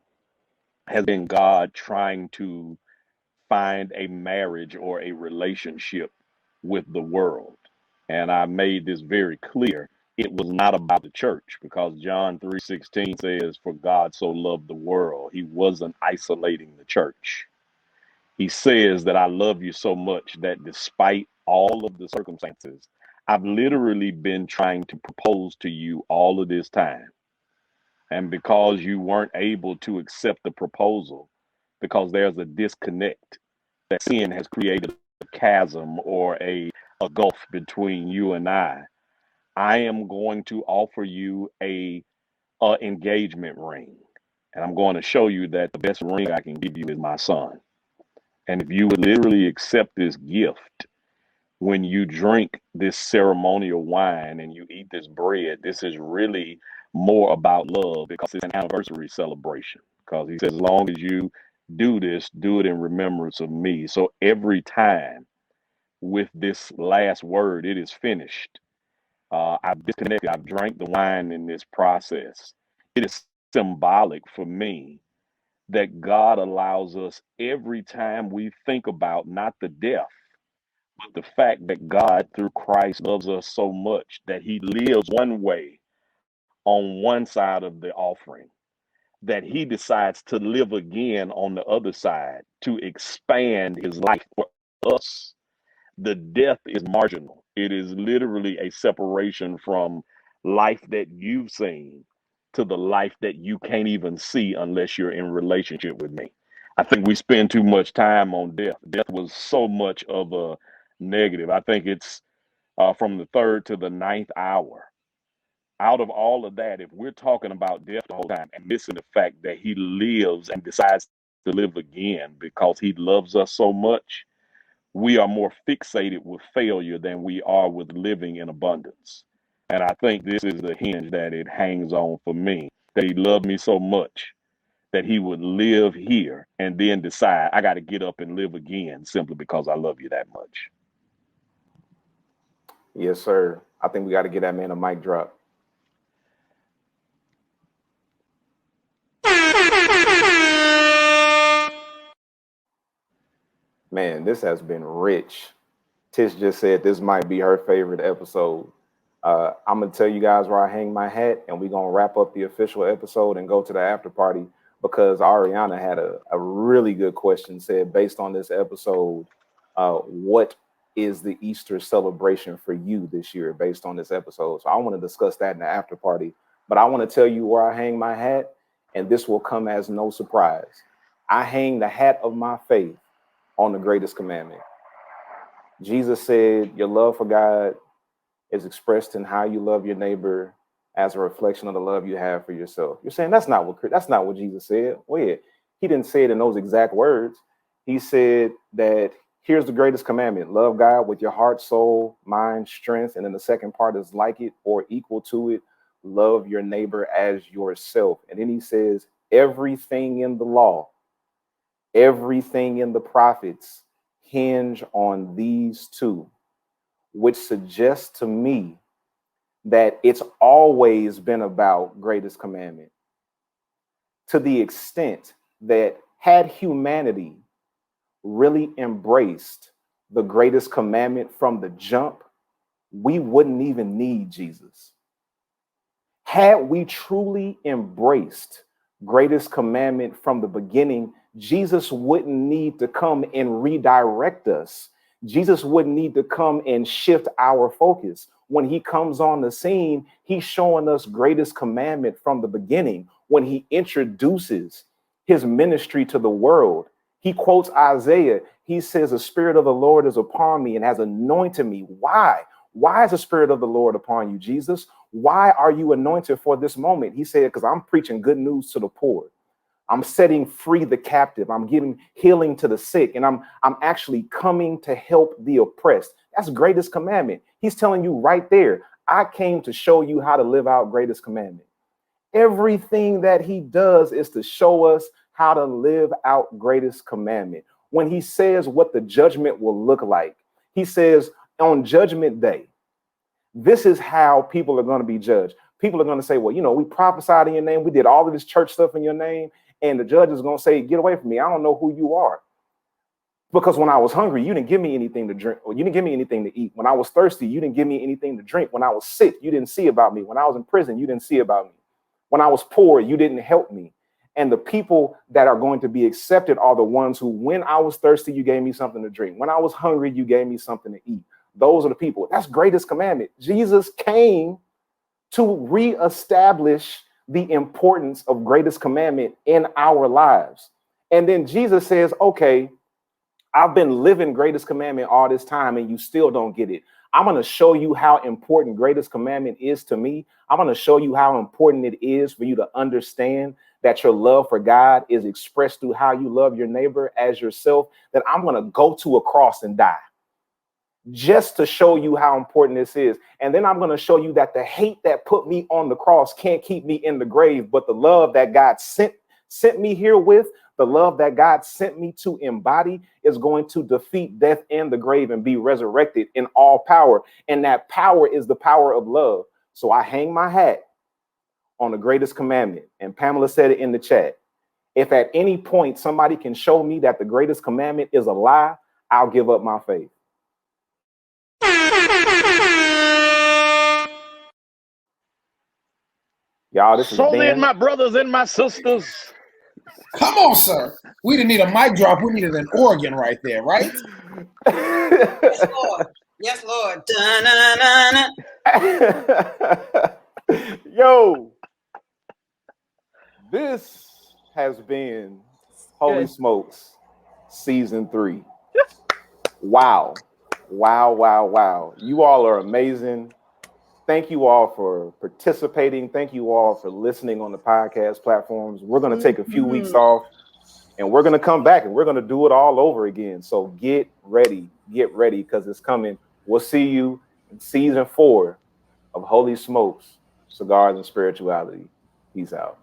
has been God trying to find a marriage or a relationship with the world. And I made this very clear. It was not about the church, because John 3:16 says, "For God so loved the world." He wasn't isolating the church. He says that I love you so much that despite all of the circumstances, I've literally been trying to propose to you all of this time. And because you weren't able to accept the proposal, because there's a disconnect, that sin has created a chasm or a gulf between you and I am going to offer you a engagement ring. And I'm going to show you that the best ring I can give you is my son. And if you would literally accept this gift, when you drink this ceremonial wine and you eat this bread, this is really more about love, because it's an anniversary celebration. Because he says, as long as you do this, do it in remembrance of me. So every time with this last word, it is finished. I've disconnected. I've drank the wine in this process. It is symbolic for me that God allows us, every time we think about not the death, but the fact that God through Christ loves us so much that he lives one way on one side of the offering, that he decides to live again on the other side to expand his life for us. The death is marginal. It is literally a separation from life that you've seen to the life that you can't even see unless you're in relationship with me. I think we spend too much time on death. Death was so much of a negative. I think it's from the third to the ninth hour. Out of all of that, if we're talking about death the whole time and missing the fact that he lives and decides to live again because he loves us so much, we are more fixated with failure than we are with living in abundance. And I think this is the hinge that it hangs on for me, that he loved me so much that he would live here and then decide, I got to get up and live again simply because I love you that much. Yes, sir. I think we got to get that man a mic drop. Man, this has been rich. Tish just said this might be her favorite episode. I'm going to tell you guys where I hang my hat, and we're going to wrap up the official episode and go to the after party, because Ariana had a really good question, said, based on this episode, what is the Easter celebration for you this year based on this episode? So I want to discuss that in the after party, but I want to tell you where I hang my hat, and this will come as no surprise. I hang the hat of my faith on the greatest commandment. Jesus said, your love for God is expressed in how you love your neighbor as a reflection of the love you have for yourself. You're saying that's not what Jesus said. Well, yeah, he didn't say it in those exact words. He said that here's the greatest commandment: love God with your heart, soul, mind, strength. And then the second part is like it or equal to it: love your neighbor as yourself. And then he says, everything in the law, everything in the prophets hinge on these two. which suggests to me that it's always been about greatest commandment, to the extent that had humanity really embraced the greatest commandment from the jump, we wouldn't even need Jesus. Had we truly embraced greatest commandment from the beginning, Jesus wouldn't need to come and redirect us. Jesus wouldn't need to come and shift our focus. When he comes on the scene, he's showing us greatest commandment from the beginning. When he introduces his ministry to the world, he quotes Isaiah. He says, the Spirit of the Lord is upon me and has anointed me. Why? Why is the Spirit of the Lord upon you, Jesus? Why are you anointed for this moment? He said, because I'm preaching good news to the poor. I'm setting free the captive. I'm giving healing to the sick. And I'm actually coming to help the oppressed. That's greatest commandment. He's telling you right there, I came to show you how to live out greatest commandment. Everything that he does is to show us how to live out greatest commandment. When he says what the judgment will look like, he says on judgment day, this is how people are going to be judged. People are going to say, well, we prophesied in your name. We did all of this church stuff in your name. And the judge is going to say, get away from me. I don't know who you are. Because when I was hungry, you didn't give me anything to drink, or you didn't give me anything to eat. When I was thirsty, you didn't give me anything to drink. When I was sick, you didn't see about me. When I was in prison, you didn't see about me. When I was poor, you didn't help me. And the people that are going to be accepted are the ones who, when I was thirsty, you gave me something to drink. When I was hungry, you gave me something to eat. Those are the people. That's greatest commandment. Jesus came to reestablish the importance of greatest commandment in our lives. And then Jesus says, okay, I've been living greatest commandment all this time and you still don't get it. I'm going to show you how important greatest commandment is to me. I'm going to show you how important it is for you to understand that your love for God is expressed through how you love your neighbor as yourself, that I'm going to go to a cross and die just to show you how important this is. And then I'm going to show you that the hate that put me on the cross can't keep me in the grave, but the love that God sent me here with, the love that God sent me to embody, is going to defeat death and the grave and be resurrected in all power. And that power is the power of love. So I hang my hat on the greatest commandment. And Pamela said it in the chat. If at any point somebody can show me that the greatest commandment is a lie, I'll give up my faith. Y'all, this is So Dan. then, my brothers and my sisters. Come on, sir. We didn't need a mic drop. We needed an organ right there, right? Yes, Lord. Yes, Lord. Yo, this has been Holy Smokes Season 3. Wow. You all are amazing. Thank you all for participating. Thank you all for listening on the podcast platforms. We're going to take a few weeks off and we're going to come back and we're going to do it all over again. So get ready because it's coming. We'll see you in Season 4 of Holy Smokes, Cigars and Spirituality. Peace out.